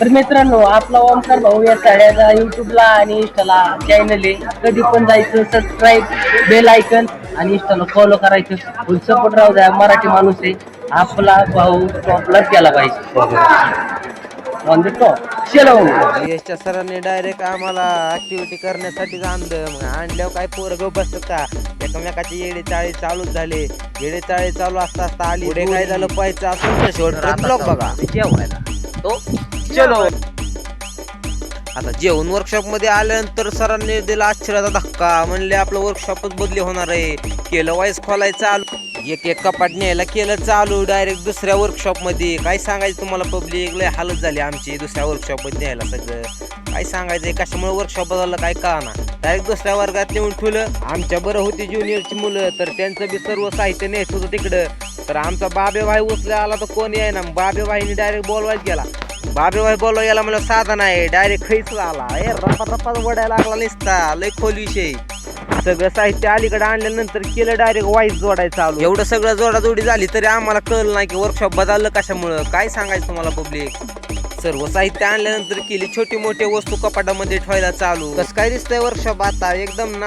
तर मित्रांनो, आपला ओमकार भाऊ या साड्याचा युट्यूबला आणि इंस्टाला चॅनल आहे. कधी पण जायचं, सबस्क्राईब, बेल आयकन आणि इंस्टाला फॉलो करायचं. फुल सपोर्ट राहू द्या. मराठी माणूस आहे आपला भाऊ, टॉपलाच गेला पाहिजे ऑन द टॉप. चलो. जीएसच्या सरांनी डायरेक्ट आम्हाला ऍक्टिव्हिटी करण्यासाठी आणलं. मग आणल्यावर काय पोरं गप बसतात का? एकमेकाची येडे चाळे चालूच झाले. येडे चाळे चालू असता असता आली पुढे काय झालं पाहायचं असून शेवट ब्लॉग बघा. जेवायला तो चलो. आता जेवण वर्कशॉप मध्ये आल्यानंतर सरांनी दिला आश्चर्याचा धक्का. म्हणले आपलं वर्कशॉपच बदली होणार आहे. केलं वाईस खोलायचं चालू. एक एक कपाट न्यायला केलं चालू डायरेक्ट दुसऱ्या वर्कशॉप मध्ये. काय सांगायचं तुम्हाला, पब्लिक लय हालत झाली आमची दुसऱ्या वर्कशॉप मध्ये न्यायला. सगळं काय सांगायचंय, कशामुळे वर्कशॉप बदललं काय कळना. डायरेक्ट दुसऱ्या वर्गात नेऊन ठेवलं. आमच्या बरं होती ज्युनियरची मुलं, तर त्यांचं बी सर्व साहित्य नेत होतं तिकडं. तर आमचा बाबे भाई उचला आला तर कोण याय ना. बाबे भाईने डायरेक्ट बोलवायच गेला. बाबे भाई बोलवा गेला मला साधा नाही, डायरेक्ट खैच आला. रपा रपा वडायला लागला निसता. लय खोल विषय. सगळं साहित्य अलीकडे आणल्यानंतर केलं डायरेक्ट वाईस जोडायचं चालू. एवढं सगळं जोडाजोडी झाली तरी आम्हाला कळलं नाही की वर्कशॉप बदललं कशामुळं. काय सांगायचं तुम्हाला पब्लिक. सर्व साहित्य आणल्यानंतर केली छोटी मोठी वस्तू कपाटामध्ये ठेवायला चालू. कसं काय दिसतंय वर्कशॉप आता एकदम ना.